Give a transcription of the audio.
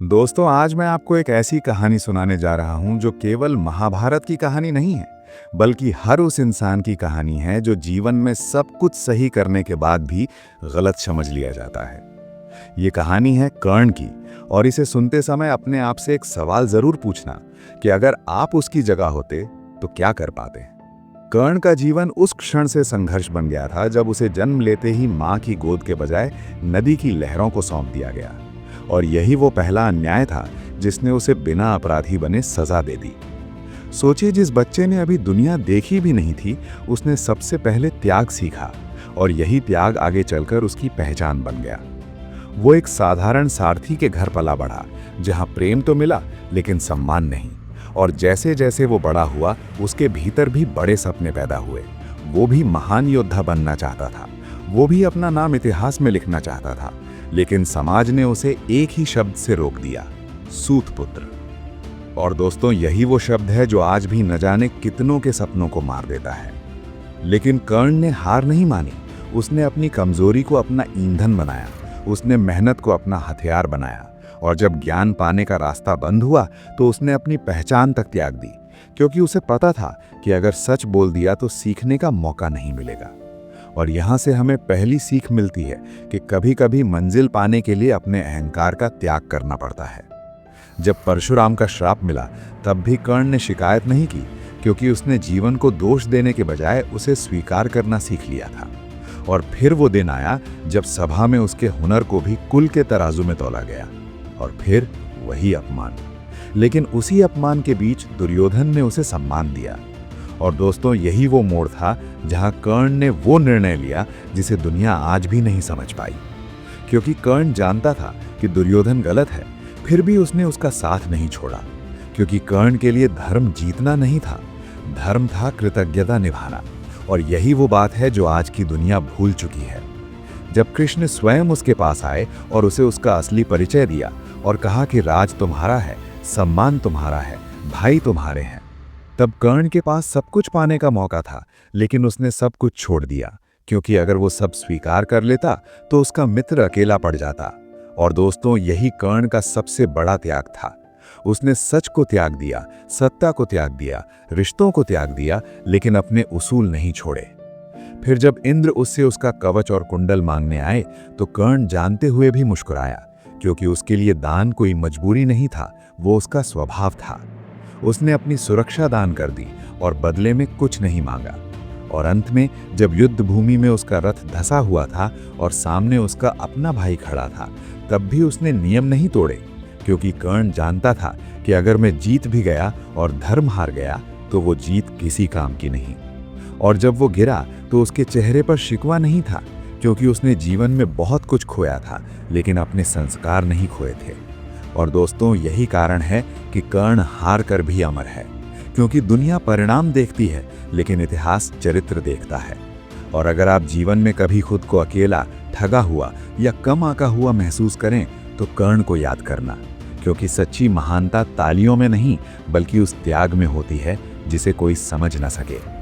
दोस्तों, आज मैं आपको एक ऐसी कहानी सुनाने जा रहा हूं जो केवल महाभारत की कहानी नहीं है, बल्कि हर उस इंसान की कहानी है जो जीवन में सब कुछ सही करने के बाद भी गलत समझ लिया जाता है। ये कहानी है कर्ण की, और इसे सुनते समय अपने आप से एक सवाल जरूर पूछना कि अगर आप उसकी जगह होते तो क्या कर पाते। कर्ण का जीवन उस क्षण से संघर्ष बन गया था जब उसे जन्म लेते ही मां की गोद के बजाय नदी की लहरों को सौंप दिया गया, और यही वो पहला अन्याय था जिसने उसे बिना अपराधी बने सजा दे दी। सोचिए, जिस बच्चे ने अभी दुनिया देखी भी नहीं थी, उसने सबसे पहले त्याग सीखा, और यही त्याग आगे चलकर उसकी पहचान बन गया। वो एक साधारण सारथी के घर पला बढ़ा, जहां प्रेम तो मिला लेकिन सम्मान नहीं। और जैसे जैसे वो बड़ा हुआ, उसके भीतर भी बड़े सपने पैदा हुए। वो भी महान योद्धा बनना चाहता था, वो भी अपना नाम इतिहास में लिखना चाहता था, लेकिन समाज ने उसे एक ही शब्द से रोक दिया, सूतपुत्र। और दोस्तों, यही वो शब्द है जो आज भी न जाने कितनों के सपनों को मार देता है। लेकिन कर्ण ने हार नहीं मानी। उसने अपनी कमजोरी को अपना ईंधन बनाया, उसने मेहनत को अपना हथियार बनाया, और जब ज्ञान पाने का रास्ता बंद हुआ तो उसने अपनी पहचान तक त्याग दी, क्योंकि उसे पता था कि अगर सच बोल दिया तो सीखने का मौका नहीं मिलेगा। और यहाँ से हमें पहली सीख मिलती है कि कभी-कभी मंजिल पाने के लिए अपने अहंकार का त्याग करना पड़ता है। जब परशुराम का श्राप मिला, तब भी कर्ण ने शिकायत नहीं की, क्योंकि उसने जीवन को दोष देने के बजाय उसे स्वीकार करना सीख लिया था। और फिर वो दिन आया जब सभा में उसके हुनर को भी कुल के तराजू में तौला गया, और फिर वही अपमान। लेकिन उसी अपमान के बीच दुर्योधन ने उसे सम्मान दिया। और दोस्तों, यही वो मोड़ था जहां कर्ण ने वो निर्णय लिया जिसे दुनिया आज भी नहीं समझ पाई। क्योंकि कर्ण जानता था कि दुर्योधन गलत है, फिर भी उसने उसका साथ नहीं छोड़ा। क्योंकि कर्ण के लिए धर्म जीतना नहीं था, धर्म था कृतज्ञता निभाना। और यही वो बात है जो आज की दुनिया भूल चुकी है। जब कृष्ण स्वयं उसके पास आए और उसे उसका असली परिचय दिया और कहा कि राज तुम्हारा है, सम्मान तुम्हारा है, भाई तुम्हारे हैं, तब कर्ण के पास सब कुछ पाने का मौका था, लेकिन उसने सब कुछ छोड़ दिया। क्योंकि अगर वो सब स्वीकार कर लेता तो उसका मित्र अकेला पड़ जाता। और दोस्तों, यही कर्ण का सबसे बड़ा त्याग था। उसने सच को त्याग दिया, सत्ता को त्याग दिया, रिश्तों को त्याग दिया, लेकिन अपने उसूल नहीं छोड़े। फिर जब इंद्र उससे उसका कवच और कुंडल मांगने आए तो कर्ण जानते हुए भी मुस्कुराया, क्योंकि उसके लिए दान कोई मजबूरी नहीं था, वो उसका स्वभाव था। उसने अपनी सुरक्षा दान कर दी और बदले में कुछ नहीं मांगा। और अंत में जब युद्ध भूमि में उसका रथ धंसा हुआ था और सामने उसका अपना भाई खड़ा था, तब भी उसने नियम नहीं तोड़े, क्योंकि कर्ण जानता था कि अगर मैं जीत भी गया और धर्म हार गया तो वो जीत किसी काम की नहीं। और जब वो गिरा तो उसके चेहरे पर शिकवा नहीं था, क्योंकि उसने जीवन में बहुत कुछ खोया था, लेकिन अपने संस्कार नहीं खोए थे। और दोस्तों, यही कारण है कि कर्ण हार कर भी अमर है, क्योंकि दुनिया परिणाम देखती है, लेकिन इतिहास चरित्र देखता है। और अगर आप जीवन में कभी खुद को अकेला, ठगा हुआ या कम आका हुआ महसूस करें तो कर्ण को याद करना, क्योंकि सच्ची महानता तालियों में नहीं बल्कि उस त्याग में होती है जिसे कोई समझ न सके।